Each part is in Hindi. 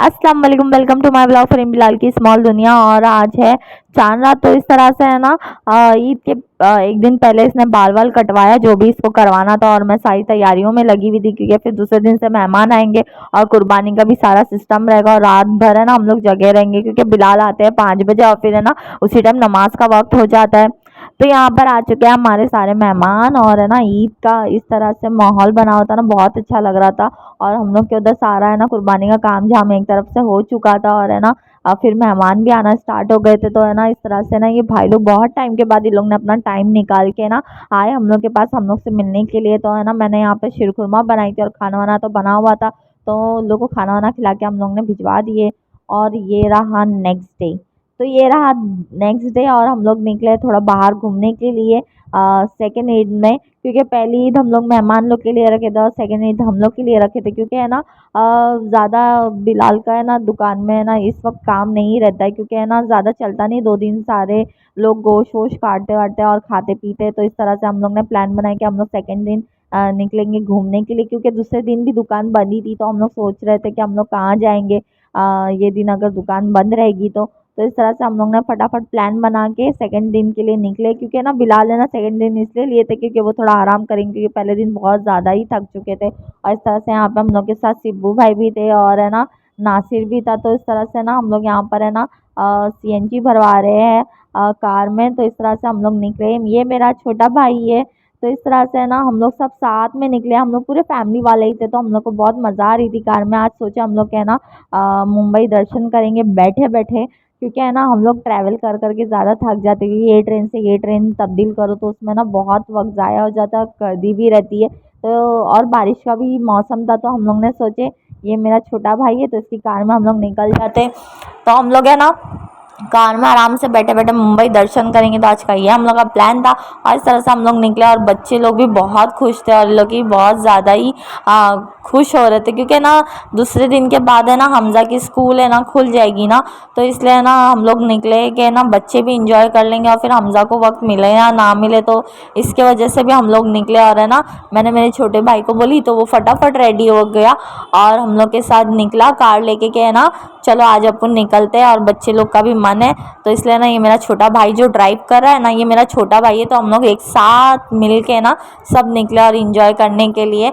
अस्सलाम वालेकुम, welcome to my blog Fareem Bilal की स्मॉल दुनिया। और आज है चांद रात। तो इस तरह से है ना, ईद के एक दिन पहले इसने बाल वाल कटवाया, जो भी इसको करवाना था। और मैं सारी तैयारियों में लगी हुई थी, क्योंकि फिर दूसरे दिन से मेहमान आएंगे और कुर्बानी का भी सारा सिस्टम रहेगा। और रात भर है ना हम लोग जगे रहेंगे, क्योंकि बिलाल आते हैं 5 बजे और फिर है ना उसी टाइम नमाज का वक्त हो जाता है। तो यहाँ पर आ चुके हैं हमारे सारे मेहमान। और है ना ईद का इस तरह से माहौल बना होता है ना, बहुत अच्छा लग रहा था। और हम लोग के उधर सारा है ना कुर्बानी का काम झाम एक तरफ से हो चुका था। और है ना फिर मेहमान भी आना स्टार्ट हो गए थे। तो है ना इस तरह से ना ये भाई लोग बहुत टाइम के बाद ये लोग ने अपना टाइम निकाल के ना आए हम लोग के पास, हम लोग से मिलने के लिए। तो है ना मैंने यहाँ पे शीरखुरमा बनाई थी और खाना वाना तो बना हुआ था, तो उन लोग को खाना वाना खिला के हम लोग ने भिजवा दिए। और ये रहा नेक्स्ट डे। तो ये रहा नेक्स्ट डे और हम लोग निकले थोड़ा बाहर घूमने के लिए सेकेंड ईद में, क्योंकि पहली ईद हम लोग मेहमान लोग के लिए रखे थे और सेकेंड ईद हम लोग के लिए रखे थे। क्योंकि है ना ज़्यादा बिलाल का है ना दुकान में है ना इस वक्त काम नहीं रहता है, क्योंकि है ना ज़्यादा चलता नहीं, 2 दिन सारे लोग गोश्त वोश काटते वाटते और खाते पीते। तो इस तरह से हम लोग ने प्लान बनाया कि हम लोग सेकेंड दिन निकलेंगे घूमने के लिए, क्योंकि दूसरे दिन भी दुकान बंदी थी। तो हम लोग सोच रहे थे कि हम लोग कहाँ जाएंगे ये दिन अगर दुकान बंद रहेगी तो इस तरह से हम लोग ने फटाफट प्लान बना के सेकंड दिन के लिए निकले। क्योंकि ना बिलाल है ना सेकंड दिन इसलिए लिए थे क्योंकि वो थोड़ा आराम करेंगे, क्योंकि पहले दिन बहुत ज़्यादा ही थक चुके थे। और इस तरह से यहाँ पे हम लोग के साथ सिब्बू भाई भी थे और है ना नासिर भी था। तो इस तरह से ना हम लोग यहाँ पर है ना सीएनजी भरवा रहे हैं कार में। तो इस तरह से हम लोग निकले। ये मेरा छोटा भाई है। तो इस तरह से ना हम लोग सब साथ में निकले, हम लोग पूरे फैमिली वाले ही थे। तो हम लोग को बहुत मज़ा आ रही थी कार में। आज सोचे हम लोग के है ना मुंबई दर्शन करेंगे बैठे बैठे, क्योंकि है ना हम लोग ट्रैवल कर करके ज़्यादा थक जाते हैं। क्योंकि ये ट्रेन से ये ट्रेन तब्दील करो तो उसमें ना बहुत वक्त ज़ाया हो जाता है, गर्दी भी रहती है। तो और बारिश का भी मौसम था, तो हम लोग ने सोचे ये मेरा छोटा भाई है तो इसकी कार में हम लोग निकल जाते। तो हम लोग है ना कार में आराम से बैठे बैठे मुंबई दर्शन करेंगे। तो आज का ये हम लोग का प्लान था और इस तरह से हम लोग निकले। और बच्चे लोग भी बहुत खुश थे और लोग भी बहुत ज़्यादा ही खुश हो रहे थे, क्योंकि ना दूसरे दिन के बाद है ना हमज़ा की स्कूल है ना खुल जाएगी ना। तो इसलिए ना हम लोग निकले कि ना बच्चे भी इंजॉय कर लेंगे और फिर हमज़ा को वक्त मिले या ना मिले, तो इसके वजह से भी हम लोग निकले। और है ना मैंने मेरे छोटे भाई को बोली तो वो फटाफट रेडी हो गया और हम लोग के साथ निकला कार लेके के है ना चलो आज अपन निकलते हैं। और बच्चे लोग का भी मन है, तो इसलिए ना ये मेरा छोटा भाई जो ड्राइव कर रहा है ना, ये मेरा छोटा भाई है। तो हम लोग एक साथ मिल के ना सब निकले और इन्जॉय करने के लिए।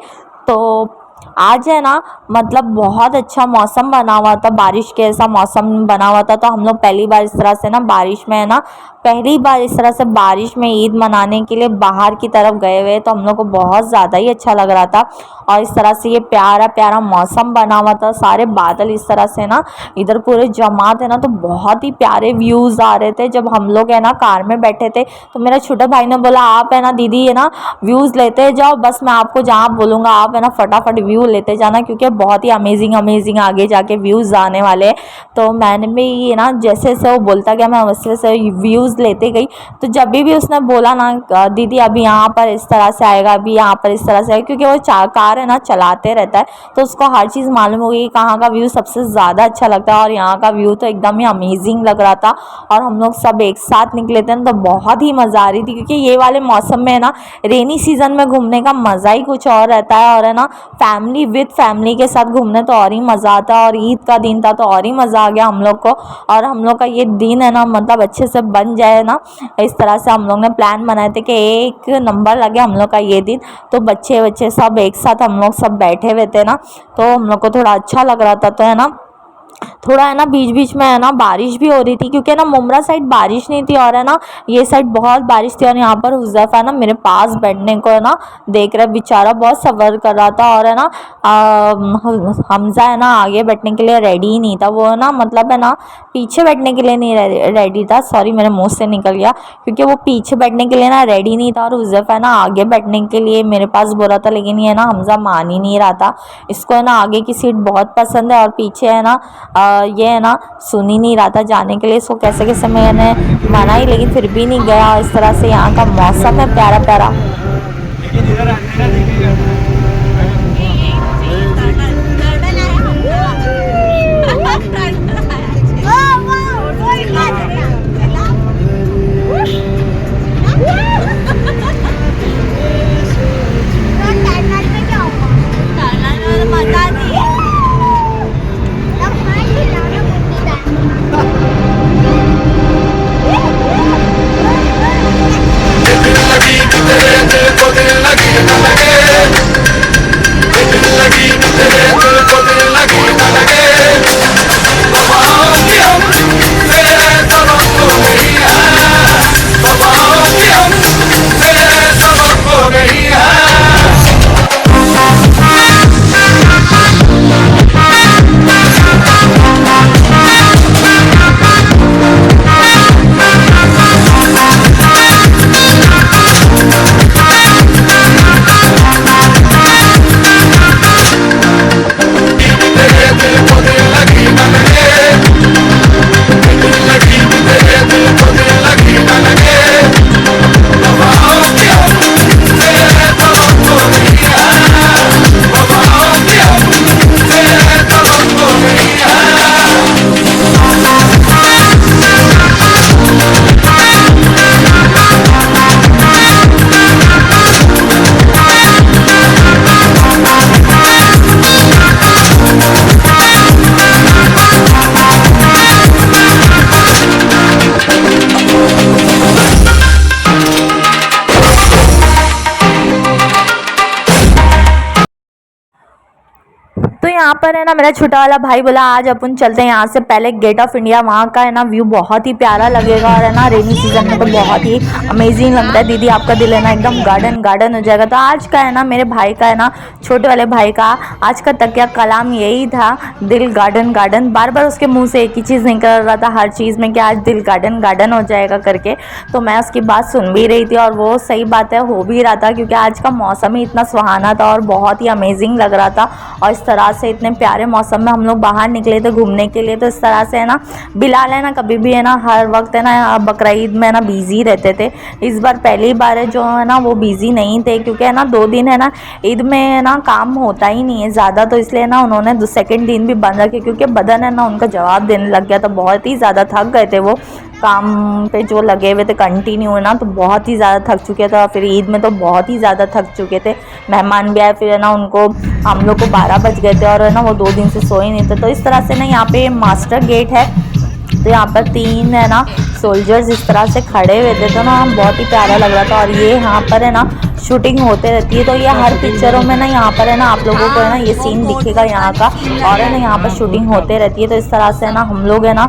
तो आज है ना मतलब बहुत अच्छा मौसम बना हुआ था, बारिश के ऐसा मौसम बना हुआ था। तो हम लोग पहली बार इस तरह से ना बारिश में है ना पहली बार इस तरह से बारिश में ईद मनाने के लिए बाहर की तरफ गए हुए। तो हम लोग को बहुत ज़्यादा ही अच्छा लग रहा था। और इस तरह से ये प्यारा प्यारा मौसम बना हुआ था, सारे बादल इस तरह से ना इधर पूरे जमात है ना, तो बहुत ही प्यारे व्यूज़ आ रहे थे। जब हम लोग है ना कार में बैठे थे तो मेरा छोटा भाई ने बोला आप है ना दीदी है ना व्यूज़ लेते जाओ, बस मैं आपको जहाँ बोलूँगा आप है ना फटाफट व्यू लेते जाना, क्योंकि बहुत ही अमेजिंग अमेजिंग आगे जाके व्यूज़ आने वाले हैं। तो मैंने भी ये ना जैसे जैसे वो बोलता गया मैं वैसे वैसे व्यूज़ लेते गई। तो जब भी उसने बोला ना दीदी अभी यहाँ पर इस तरह से आएगा, अभी यहाँ पर इस तरह से आएगा, क्योंकि वो कार है ना चलाते रहता है तो उसको हर चीज़ मालूम हो गई कहाँ का व्यू सबसे ज़्यादा अच्छा लगता है। और यहाँ का व्यू तो एकदम ही अमेजिंग लग रहा था। और हम लोग सब एक साथ निकले थे ना तो बहुत ही मज़ा आ रही थी, क्योंकि ये वाले मौसम में है ना रेनी सीजन में घूमने का मज़ा ही कुछ और रहता है। और है ना फैमिली विद फैमिली के साथ घूमने तो और ही मज़ा आता है। और ईद का दिन था तो और ही मज़ा आ गया हम लोग को। और हम लोग का ये दिन है ना मतलब अच्छे से बन जाए ना, इस तरह से हम लोग ने प्लान बनाए थे कि एक नंबर लगे हम लोग का ये दिन। तो बच्चे बच्चे सब एक साथ हम लोग सब बैठे हुए थे ना, तो हम लोग को थोड़ा अच्छा लग रहा था। तो है ना थोड़ा है ना बीच बीच में है ना बारिश भी हो रही थी, क्योंकि ना मुमरा साइड बारिश नहीं थी और है ना ये साइड बहुत बारिश थी। और यहाँ पर हुज़ैफा है ना मेरे पास बैठने को है ना देख रहा, बेचारा बहुत सफ़र कर रहा था। और है ना हमज़ा है ना आगे बैठने के लिए रेडी ही नहीं था, वो है ना मतलब है ना पीछे बैठने के लिए नहीं रेडी था। सॉरी मेरे मुँह से निकल गया, क्योंकि वो पीछे बैठने के लिए ना रेडी नहीं था और हुज़ैफा है ना आगे बैठने के लिए मेरे पास बोल रहा था। लेकिन ये ना हमज़ा मान ही नहीं रहा था, इसको है ना आगे की सीट बहुत पसंद है और पीछे है ना ये है ना सुन ही नहीं रहा था जाने के लिए। इसको कैसे कैसे मैंने मना ही, लेकिन फिर भी नहीं गया। इस तरह से यहाँ का मौसम है प्यारा प्यारा। पर है ना मेरा छोटा वाला भाई बोला आज अपन चलते हैं यहाँ से पहले गेट ऑफ इंडिया, वहाँ का है ना व्यू बहुत ही प्यारा लगेगा और है ना रेनी सीजन में तो बहुत ही अमेजिंग लगता है। दीदी आपका दिल है ना एकदम गार्डन गार्डन हो जाएगा। तो आज का है ना मेरे भाई का है ना छोटे वाले भाई का आज का तकिया कलाम यही था, दिल गार्डन गार्डन। बार बार उसके मुँह से एक ही चीज़ निकल रहा था हर चीज़ में कि आज दिल गार्डन गार्डन हो जाएगा करके। तो मैं उसकी बात सुन भी रही थी और वो सही बात है हो भी रहा था, क्योंकि आज का मौसम ही इतना सुहाना था और बहुत ही अमेजिंग लग रहा था। और इस तरह से इतने प्यारे मौसम में हम लोग बाहर निकले थे घूमने के लिए। तो इस तरह से है ना बिलाल है ना कभी भी है ना हर वक्त है ना बकरा ईद में है ना बिजी रहते थे। इस बार पहली बार है जो है ना वो बिजी नहीं थे, क्योंकि है ना 2 दिन है ना ईद में है ना काम होता ही नहीं है ज़्यादा। तो इसलिए ना उन्होंने सेकंड दिन भी बंद रखे, क्योंकि बदन है ना उनका जवाब देने लग गया था। बहुत ही ज़्यादा थक गए थे वो काम पे जो लगे हुए थे कंटिन्यू है ना, तो बहुत ही ज़्यादा थक चुके थे। और फिर ईद में तो बहुत ही ज़्यादा थक चुके थे। मेहमान भी आए, फिर है ना उनको हम लोग को 12 बज गए थे और है ना वो 2 दिन से सोए नहीं थे। तो इस तरह से ना यहाँ पे मास्टर गेट है, तो यहाँ पर 3 है ना सोल्जर्स इस तरह से खड़े हुए थे, तो ना बहुत ही प्यारा लग रहा था। और ये यहाँ पर है ना शूटिंग होते रहती है, तो ये हर पिक्चरों में ना यहाँ पर है ना आप लोगों को है ना ये सीन दिखेगा यहाँ का, और है ना यहाँ पर शूटिंग होते रहती है। तो इस तरह से है ना हम लोग है ना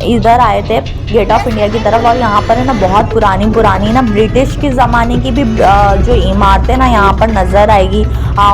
इधर आए थे गेट ऑफ इंडिया की तरफ। और यहाँ पर है ना बहुत पुरानी पुरानी ना ब्रिटिश के ज़माने की भी जो इमारतें ना यहाँ पर नज़र आएगी,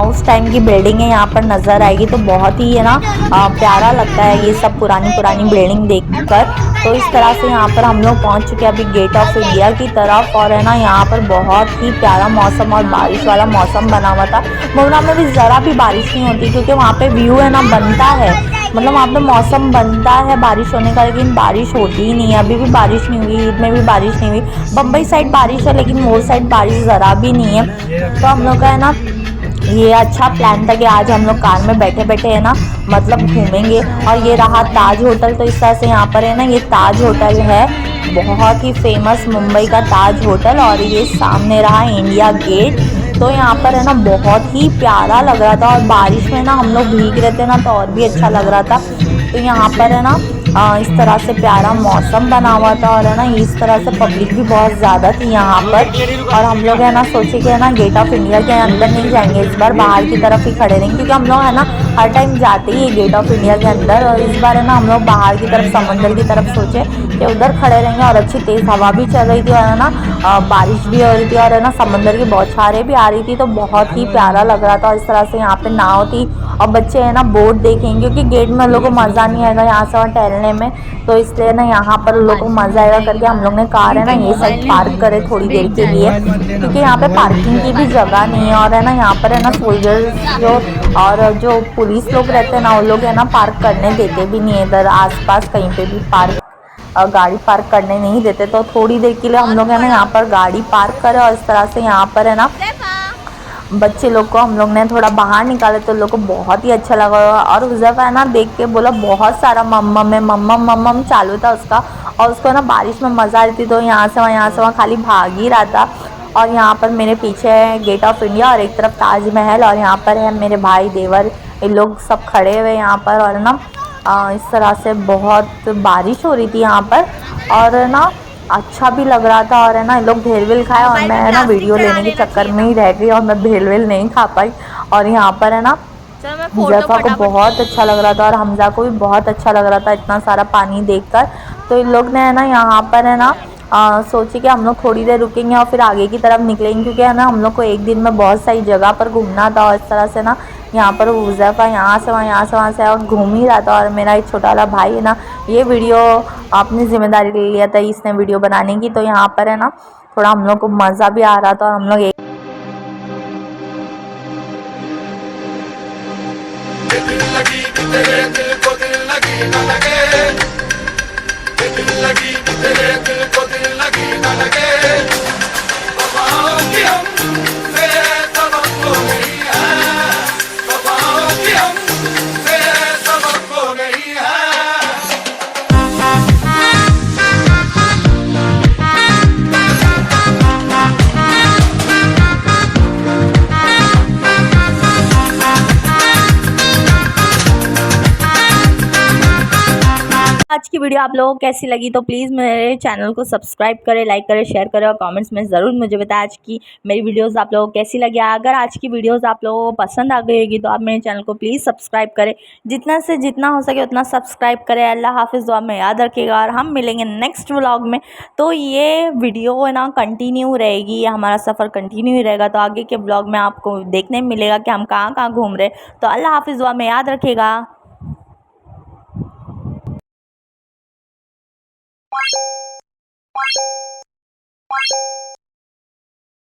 उस टाइम की बिल्डिंगें यहाँ पर नज़र आएगी। तो बहुत ही है ना प्यारा लगता है ये सब पुरानी पुरानी बिल्डिंग देखकर। तो इस तरह से यहाँ पर हम लोग पहुँच चुके हैं अभी गेट ऑफ इंडिया की तरफ। और है ना यहाँ पर बहुत ही प्यारा मौसम और बारिश वाला मौसम बना हुआ था। मुरना में भी ज़रा भी बारिश नहीं होती, क्योंकि वहाँ पे व्यू है ना बनता है, मतलब वहाँ पे मौसम बनता है बारिश होने का, लेकिन बारिश होती ही नहीं है। अभी भी बारिश नहीं हुई, ईद में भी बारिश नहीं हुई। बम्बई साइड बारिश है, लेकिन मोर साइड बारिश ज़रा भी नहीं है। तो हम लोग का है ना ये अच्छा प्लान था कि आज हम लोग कार में बैठे बैठे है ना मतलब घूमेंगे। और ये रहा ताज होटल। तो इस तरह से यहाँ पर है ना ये ताज होटल है, बहुत ही फेमस मुंबई का ताज होटल। और ये सामने रहा इंडिया गेट। तो यहाँ पर है ना बहुत ही प्यारा लग रहा था, और बारिश में ना हम लोग भीग रहे थे ना तो और भी अच्छा लग रहा था। तो यहाँ पर है ना इस तरह से प्यारा मौसम बना हुआ था, और है ना इस तरह से पब्लिक भी बहुत ज़्यादा थी यहाँ पर। और हम लोग है ना सोचे कि है ना गेट ऑफ इंडिया के अंदर नहीं जाएंगे, इस बार बाहर की तरफ ही खड़े रहेंगे, क्योंकि हम लोग है ना हर टाइम जाते ही गेट ऑफ इंडिया के अंदर। और इस बार है ना हम लोग बाहर की तरफ समंदर की तरफ सोचे कि उधर खड़े रहेंगे। और अच्छी तेज़ हवा भी चल रही थी और है ना बारिश भी हो रही थी, और है ना समंदर की बौछारें भी आ रही थी। तो बहुत ही प्यारा लग रहा था। और इस तरह से यहाँ पे नाव थी, और बच्चे है ना बोट देखेंगे, क्योंकि गेट में लोगों को मज़ा नहीं आएगा यहाँ से वहाँ टहलने में। तो इसलिए ना यहाँ पर लोगों को मज़ा आएगा करके हम लोग ने कार है ना ये साइड पार्क करे थोड़ी देर के लिए, क्योंकि यहाँ पे पार्किंग की भी जगह नहीं है। और है ना यहाँ पर है ना सोल्जर्स जो और जो पुलिस लोग रहते हैं ना वो लोग है ना पार्क करने देते भी नहीं है इधर आसपास कहीं पे भी गाड़ी पार्क करने नहीं देते। तो थोड़ी देर के लिए हम लोग है ना यहाँ पर गाड़ी पार्क करे। और इस तरह से यहाँ पर है ना बच्चे लोग को हम लोग ने थोड़ा बाहर निकाले, तो लोग को बहुत ही अच्छा लगा। और हुज़ैफा है ना देख के बोला बहुत सारा मम्मम में मम्मम मम्मम चालू था उसका, और उसको ना बारिश में मज़ा आ रही थी, तो यहाँ से वहाँ खाली भाग ही रहा था। और यहाँ पर मेरे पीछे है गेट ऑफ इंडिया और एक तरफ ताजमहल, और यहाँ पर है मेरे भाई देवर, ये लोग सब खड़े हुए यहाँ पर। और ना इस तरह से बहुत बारिश हो रही थी यहाँ पर, और ना अच्छा भी लग रहा था। और है ना लोग भेल वेल खाए, और मैं है ना वीडियो लेने के चक्कर में ही रह गई और मैं भेल वेल नहीं खा पाई। और यहाँ पर है ना हुज़ैफा को बहुत अच्छा लग रहा था और हमजा को भी बहुत अच्छा लग रहा था इतना सारा पानी देखकर। तो इन लोग ने है ना यहाँ पर है ना सोचे कि हम लोग थोड़ी देर रुकेंगे और फिर आगे की तरफ निकलेंगे, क्योंकि है ना हम लोग को एक दिन में बहुत सारी जगह पर घूमना था। और इस तरह से ना यहाँ पर हुज़ैफा यहाँ से वहाँ से और घूम ही रहा था। और मेरा एक छोटा वाला भाई है ना ये वीडियो अपनी जिम्मेदारी ले लिया था इसने वीडियो बनाने की। तो यहाँ पर है ना थोड़ा हम लोग को मज़ा भी आ रहा था, और हम लोग आज की वीडियो आप लोगों को कैसी लगी तो प्लीज़ मेरे चैनल को सब्सक्राइब करें, लाइक करें, शेयर करें और कमेंट्स में ज़रूर मुझे बताएं आज की मेरी वीडियोस आप लोगों को कैसी लगी। अगर आज की वीडियोस आप लोगों को पसंद आ गई होगी तो आप मेरे चैनल को प्लीज़ सब्सक्राइब करें, जितना से जितना हो सके उतना सब्सक्राइब करें। अल्लाह हाफिज़, दुआ में याद रखिएगा और हम मिलेंगे नेक्स्ट व्लॉग में। तो ये वीडियो है ना कंटिन्यू रहेगी, हमारा सफ़र कंटिन्यू ही रहेगा। तो आगे के ब्लॉग में आपको देखने मिलेगा कि हम कहाँ कहाँ घूम रहे। तो अल्लाह हाफिज़, दुआ में याद रखिएगा।